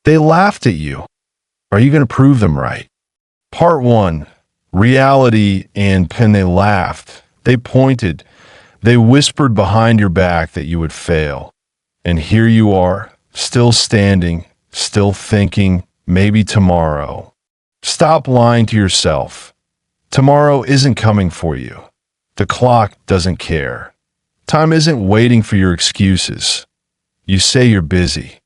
They laughed at you. Are you going to prove them right? Part 1. Reality and pen. They laughed. They pointed. They whispered behind your back that you would fail. And here you are, still standing, still thinking, maybe tomorrow. Stop lying to yourself. Tomorrow isn't coming for you. The clock doesn't care. Time isn't waiting for your excuses. You say you're busy.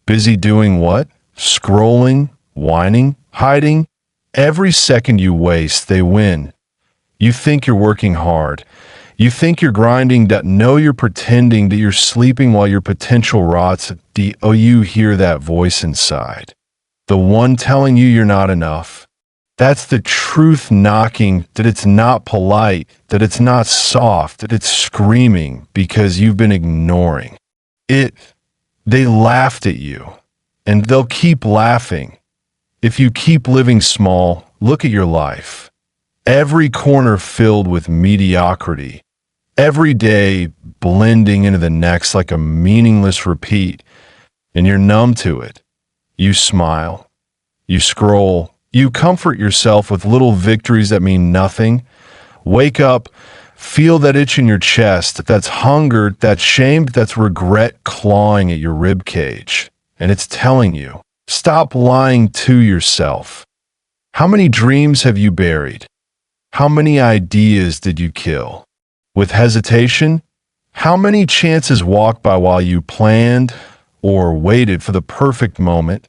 Busy doing what? Scrolling, whining, hiding? Every second you waste, they win. You think you're working hard. You think you're grinding. No, you're pretending that you're sleeping while your potential rots. You hear that voice inside. The one telling you you're not enough. That's the truth knocking, that it's not polite, that it's not soft, that it's screaming because you've been ignoring it. They laughed at you, and they'll keep laughing. If you keep living small, look at your life. Every corner filled with mediocrity. Every day blending into the next like a meaningless repeat, and you're numb to it. You smile. You scroll. You comfort yourself with little victories that mean nothing. Wake up, feel that itch in your chest, that's hunger, that's shame, that's regret clawing at your rib cage. And it's telling you, stop lying to yourself. How many dreams have you buried? How many ideas did you kill? With hesitation? How many chances walked by while you planned or waited for the perfect moment?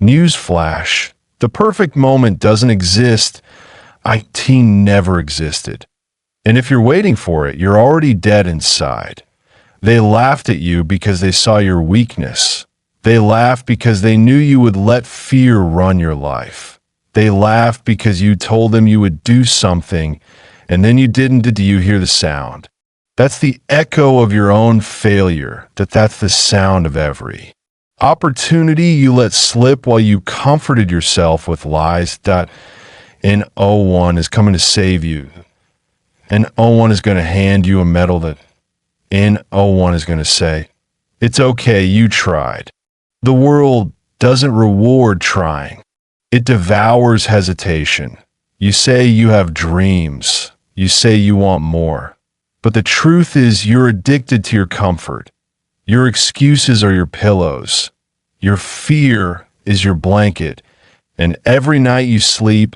Newsflash. The perfect moment doesn't exist. IT never existed. And if you're waiting for it, you're already dead inside. They laughed at you because they saw your weakness. They laughed because they knew you would let fear run your life. They laughed because you told them you would do something, and then you didn't. Did you hear the sound? That's the echo of your own failure, that's the sound of every opportunity you let slip while you comforted yourself with lies. An O1 is coming to save you. An O1 is going to hand you a medal that an O1 is going to say, it's okay, you tried. The world doesn't reward trying. It devours hesitation. You say you have dreams. You say you want more. But the truth is you're addicted to your comfort. Your excuses are your pillows. Your fear is your blanket. And every night you sleep,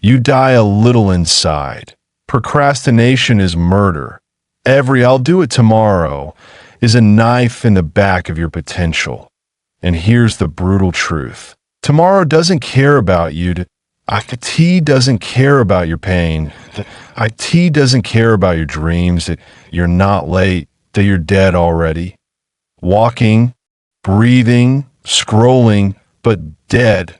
you die a little inside. Procrastination is murder. Every "I'll do it tomorrow" is a knife in the back of your potential. And here's the brutal truth. Tomorrow doesn't care about you. IT doesn't care about your pain. IT doesn't care about your dreams, that you're not late, that you're dead already. Walking, breathing, scrolling, but dead.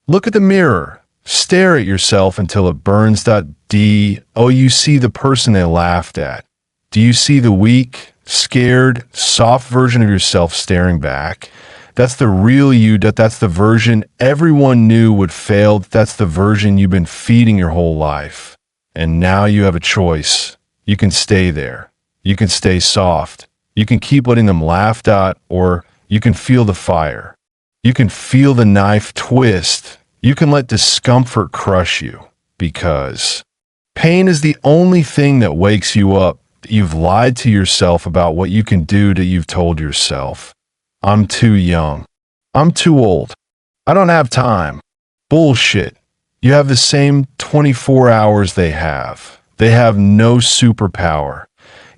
Look at the mirror. Stare at yourself until it burns. You see the person they laughed at. Do you see the weak, scared, soft version of yourself staring back? That's the real you. That's the version everyone knew would fail. That's the version you've been feeding your whole life. And now you have a choice. You can stay there. You can stay soft. You can keep letting them laugh, or you can feel the fire. You can feel the knife twist. You can let discomfort crush you, because pain is the only thing that wakes you up. You've lied to yourself about what you can do. You've told yourself, I'm too young. I'm too old. I don't have time. Bullshit. You have the same 24 hours they have. They have no superpower.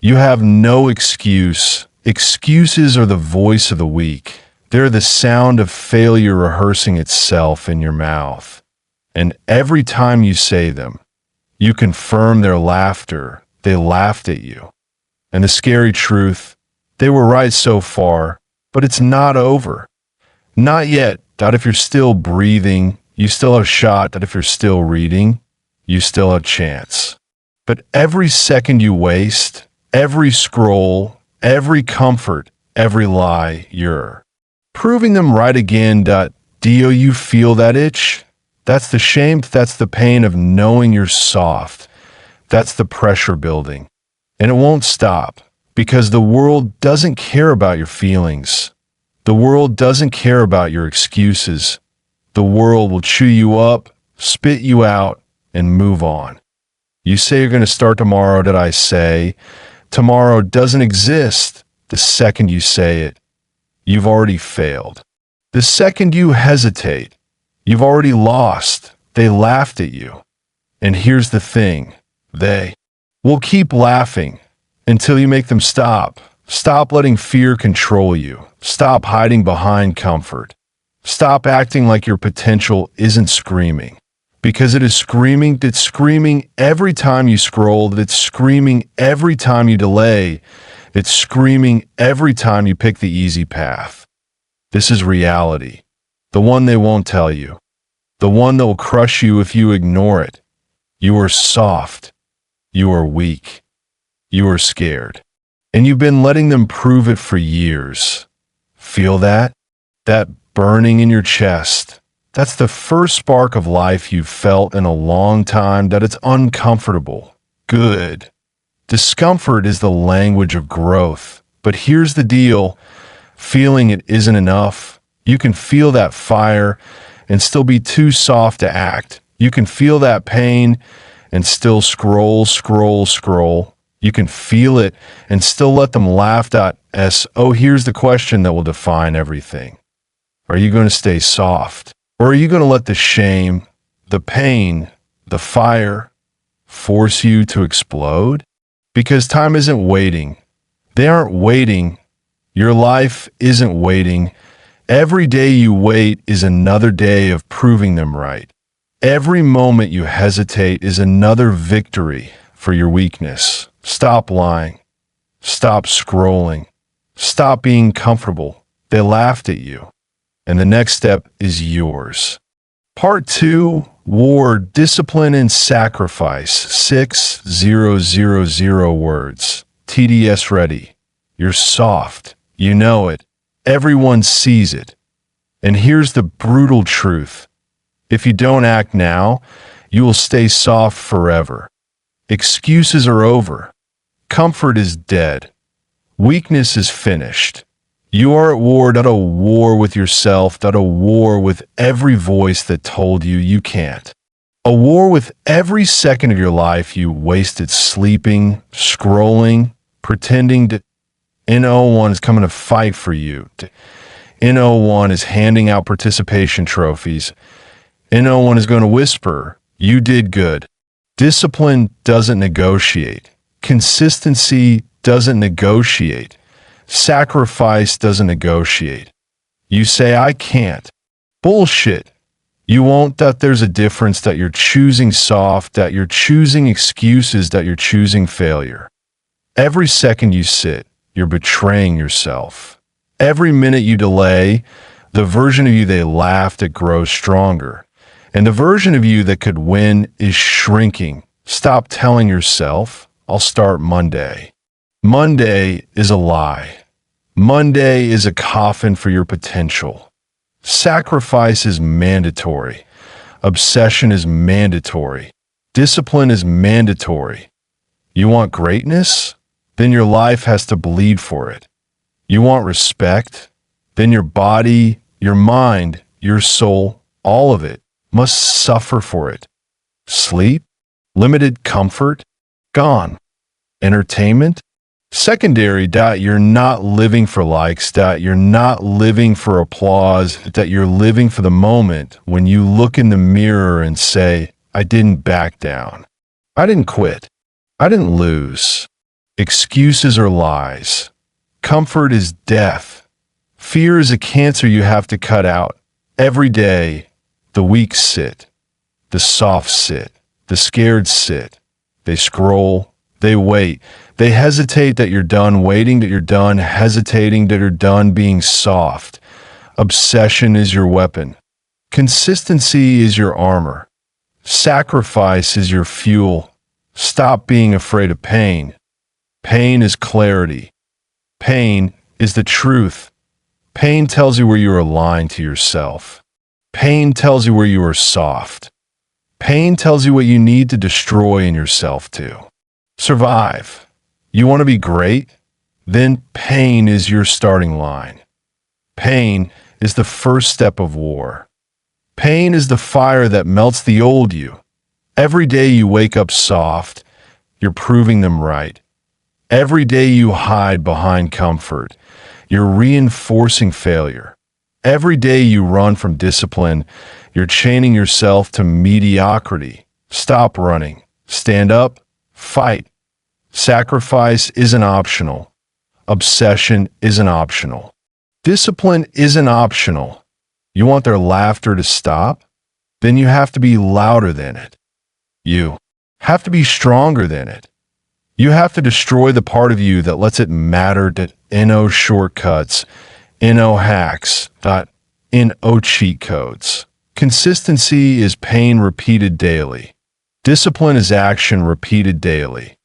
You have no excuse. Excuses are the voice of the weak. They're the sound of failure rehearsing itself in your mouth. And every time you say them, you confirm their laughter. They laughed at you. And the scary truth, they were right so far, but it's not over. Not yet. If you're still breathing, you still have a shot. If you're still reading, you still have a chance. But every second you waste, every scroll, every comfort, every lie, you're proving them right again. Do you feel that itch? That's the shame. That's the pain of knowing you're soft. That's the pressure building. And it won't stop, because the world doesn't care about your feelings. The world doesn't care about your excuses. The world will chew you up, spit you out, and move on. You say you're going to start tomorrow, did I say? Tomorrow doesn't exist. The second you say it, you've already failed. The second you hesitate, you've already lost. They laughed at you. And here's the thing, they will keep laughing until you make them stop. Stop letting fear control you. Stop hiding behind comfort. Stop acting like your potential isn't screaming. Because it is screaming. It's screaming every time you scroll. It's screaming every time you delay. It's screaming every time you pick the easy path. This is reality. The one they won't tell you. The one that will crush you if you ignore it. You are soft. You are weak. You are scared. And you've been letting them prove it for years. Feel that? That burning in your chest. That's the first spark of life you've felt in a long time, that it's uncomfortable. Good. Discomfort is the language of growth. But here's the deal. Feeling it isn't enough. You can feel that fire and still be too soft to act. You can feel that pain and still scroll. You can feel it and still let them laugh. Oh, here's the question that will define everything. Are you going to stay soft? Or are you going to let the shame, the pain, the fire force you to explode? Because time isn't waiting. They aren't waiting. Your life isn't waiting. Every day you wait is another day of proving them right. Every moment you hesitate is another victory for your weakness. Stop lying. Stop scrolling. Stop being comfortable. They laughed at you. And the next step is yours. Part 2, War, Discipline, and Sacrifice. 6,000 words. TDS ready. You're soft. You know it. Everyone sees it. And here's the brutal truth. If you don't act now, you will stay soft forever. Excuses are over. Comfort is dead. Weakness is finished. You are at war, not a war with yourself, not a war with every voice that told you you can't. A war with every second of your life you wasted sleeping, scrolling, pretending to. N01 is coming to fight for you. N01 is handing out participation trophies. N01 is going to whisper, you did good. Discipline doesn't negotiate. Consistency doesn't negotiate. Sacrifice doesn't negotiate. You say, I can't. Bullshit. You won't. That there's a difference, that you're choosing soft, that you're choosing excuses, that you're choosing failure. Every second you sit, you're betraying yourself. Every minute you delay, the version of you they laughed at grows stronger. And the version of you that could win is shrinking. Stop telling yourself, I'll start Monday. Monday is a lie. Monday is a coffin for your potential. Sacrifice is mandatory. Obsession is mandatory. Discipline is mandatory. You want greatness? Then your life has to bleed for it. You want respect? Then your body, your mind, your soul, all of it must suffer for it. Sleep? Limited comfort? Gone. Entertainment? Secondary. You're not living for likes. You're not living for applause. You're living for the moment when you look in the mirror and say, I didn't back down. I didn't quit. I didn't lose. Excuses are lies. Comfort is death. Fear is a cancer you have to cut out. Every day, the weak sit. The soft sit. The scared sit. They scroll. They wait. They hesitate that you're done waiting, that you're done hesitating, that you're done being soft. Obsession is your weapon. Consistency is your armor. Sacrifice is your fuel. Stop being afraid of pain. Pain is clarity. Pain is the truth. Pain tells you where you are lying to yourself. Pain tells you where you are soft. Pain tells you what you need to destroy in yourself to survive. You want to be great? Then pain is your starting line. Pain is the first step of war. Pain is the fire that melts the old you. Every day you wake up soft, you're proving them right. Every day you hide behind comfort, you're reinforcing failure. Every day you run from discipline, you're chaining yourself to mediocrity. Stop running. Stand up. Fight. Sacrifice isn't optional. Obsession isn't optional. Discipline isn't optional. You want their laughter to stop? Then you have to be louder than it. You have to be stronger than it. You have to destroy the part of you that lets it matter, that no shortcuts, no hacks, no cheat codes. Consistency is pain repeated daily. Discipline is action repeated daily.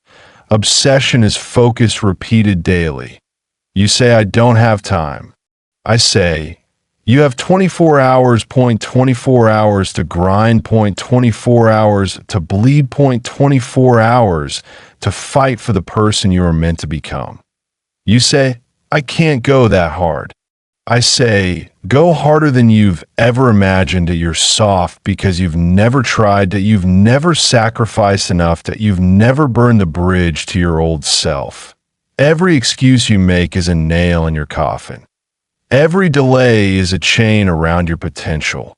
Obsession is focus repeated daily. You say, I don't have time. I say, you have 24 hours, 24 hours to grind, 24 hours to bleed, 24 hours to fight for the person you are meant to become. You say, I can't go that hard. I say, go harder than you've ever imagined, that you're soft because you've never tried, that you've never sacrificed enough, that you've never burned the bridge to your old self. Every excuse you make is a nail in your coffin. Every delay is a chain around your potential.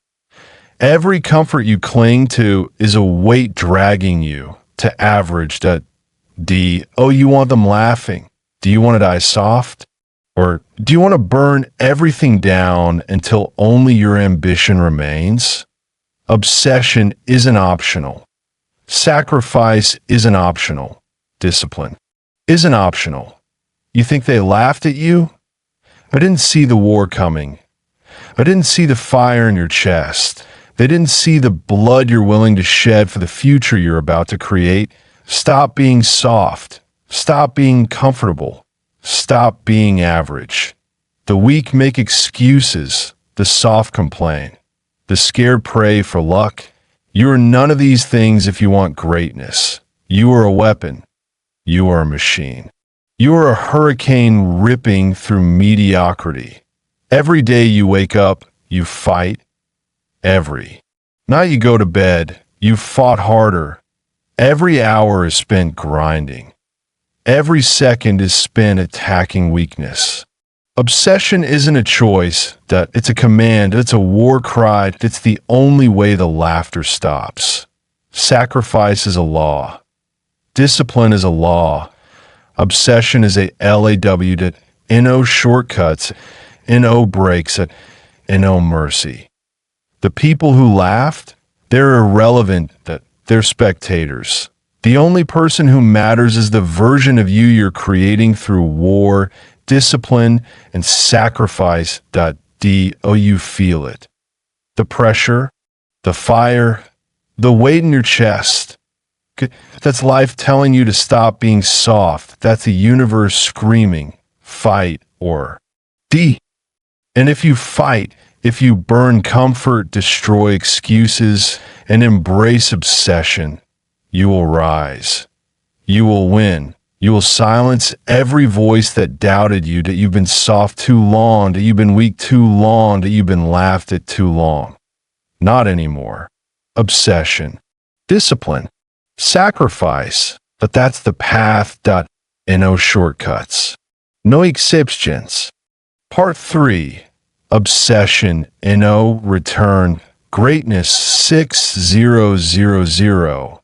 Every comfort you cling to is a weight dragging you to average. Oh, you want them laughing? Do you want to die soft? Or do you want to burn everything down until only your ambition remains? Obsession isn't optional. Sacrifice isn't optional. Discipline isn't optional. You think they laughed at you? I didn't see the war coming. I didn't see the fire in your chest. They didn't see the blood you're willing to shed for the future you're about to create. Stop being soft. Stop being comfortable. Stop being average. The weak make excuses. The soft complain. The scared pray for luck. You are none of these things if you want greatness. You are a weapon. You are a machine. You are a hurricane ripping through mediocrity. Every day you wake up, you fight. Night you go to bed, you fought harder. Every hour is spent grinding. Every second is spent attacking weakness. Obsession isn't a choice, that it's a command, it's a war cry, it's the only way the laughter stops. Sacrifice is a law. Discipline is a law. Obsession is a LAW, that no shortcuts, no breaks, no mercy. The people who laughed, they're irrelevant, that they're spectators. The only person who matters is the version of you you're creating through war, discipline, and sacrifice. You feel it. The pressure, the fire, the weight in your chest. That's life telling you to stop being soft. That's the universe screaming, fight or D. And if you fight, if you burn comfort, destroy excuses, and embrace obsession, you will rise. You will win. You will silence every voice that doubted you, that you've been soft too long, that you've been weak too long, that you've been laughed at too long. Not anymore. Obsession. Discipline. Sacrifice. But that's the path. No shortcuts. No exceptions. Part 3. Obsession. No return. Greatness. 6000.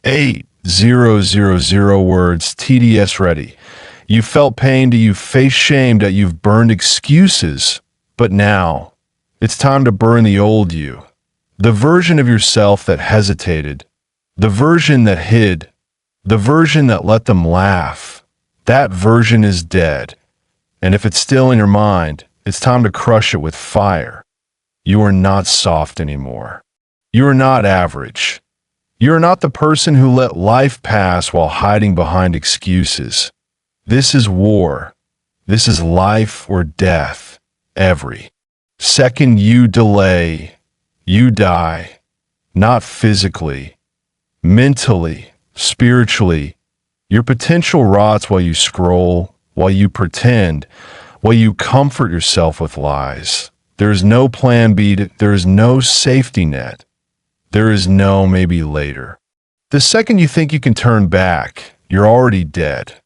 8000 words. TDS ready. You felt pain, that you face shame, that you've burned excuses. But now, it's time to burn the old you. The version of yourself that hesitated. The version that hid. The version that let them laugh. That version is dead. And if it's still in your mind, it's time to crush it with fire. You are not soft anymore. You are not average. You are not the person who let life pass while hiding behind excuses. This is war. This is life or death. Every second you delay, you die. Not physically, mentally, spiritually. Your potential rots while you scroll, while you pretend, while you comfort yourself with lies. There is no plan B. There is no safety net. There is no maybe later. The second you think you can turn back, you're already dead.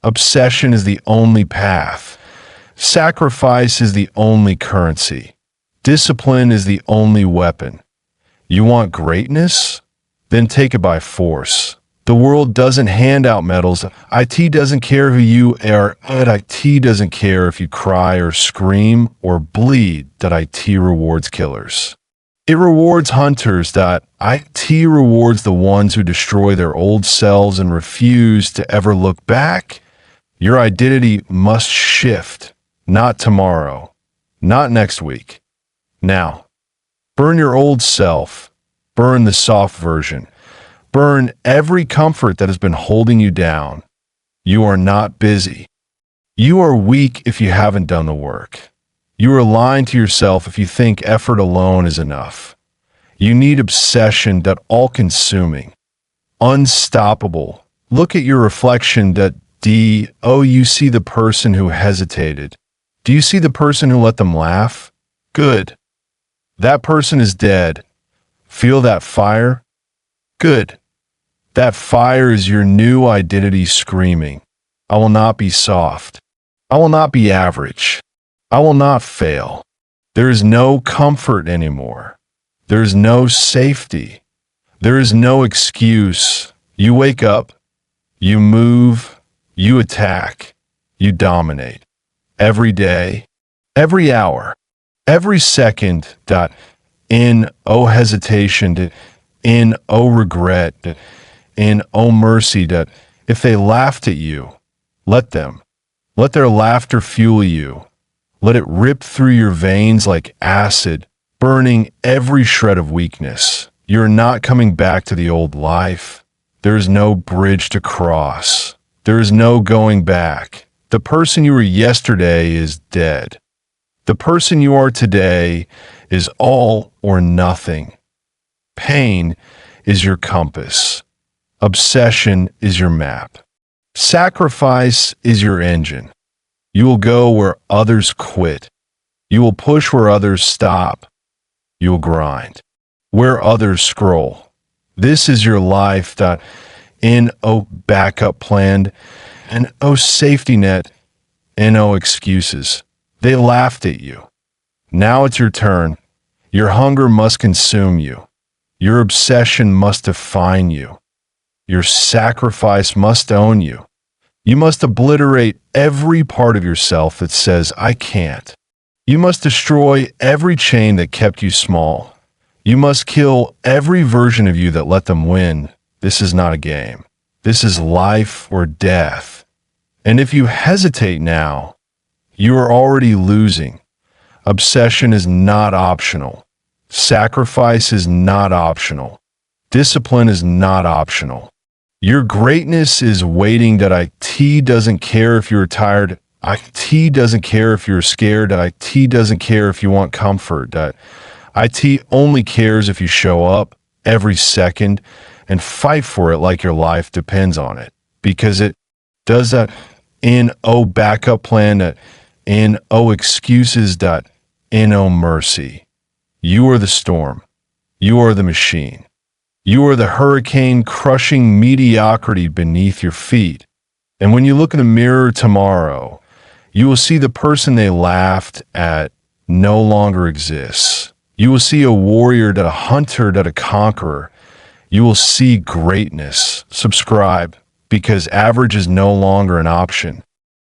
Obsession is the only path. Sacrifice is the only currency. Discipline is the only weapon. You want greatness? Then take it by force. The world doesn't hand out medals. IT doesn't care who you are. IT doesn't care if you cry or scream or bleed. IT rewards killers. It rewards hunters. IT rewards the ones who destroy their old selves and refuse to ever look back. Your identity must shift. Not tomorrow. Not next week. Now. Burn your old self. Burn the soft version. Burn every comfort that has been holding you down. You are not busy. You are weak if you haven't done the work. You are lying to yourself if you think effort alone is enough. You need obsession, that all-consuming, unstoppable. Look at your reflection. You see the person who hesitated. Do you see the person who let them laugh? Good. That person is dead. Feel that fire? Good. That fire is your new identity screaming, I will not be soft. I will not be average. I will not fail. There is no comfort anymore. There is no safety. There is no excuse. You wake up, you move, you attack, you dominate. Every day, every hour, every second. In hesitation, in regret, in mercy. If they laughed at you, let them. Let their laughter fuel you. Let it rip through your veins like acid, burning every shred of weakness. You're not coming back to the old life. There is no bridge to cross. There is no going back. The person you were yesterday is dead. The person you are today is all or nothing. Pain is your compass. Obsession is your map. Sacrifice is your engine. You will go where others quit. You will push where others stop. You will grind where others scroll. This is your life. Backup plan and safety net and excuses. They laughed at you. Now it's your turn. Your hunger must consume you. Your obsession must define you. Your sacrifice must own you. You must obliterate every part of yourself that says, I can't. You must destroy every chain that kept you small. You must kill every version of you that let them win. This is not a game. This is life or death. And if you hesitate now, you are already losing. Obsession is not optional. Sacrifice is not optional. Discipline is not optional. Your greatness is waiting. IT doesn't care if you're tired. IT doesn't care if you're scared. IT doesn't care if you want comfort. IT only cares if you show up every second and fight for it like your life depends on it. Because it does that in backup plan, in excuses, in mercy. You are the storm. You are the machine. You are the hurricane crushing mediocrity beneath your feet. And when you look in the mirror tomorrow, you will see the person they laughed at no longer exists. You will see a warrior, a hunter, a conqueror. You will see greatness. Subscribe, because average is no longer an option.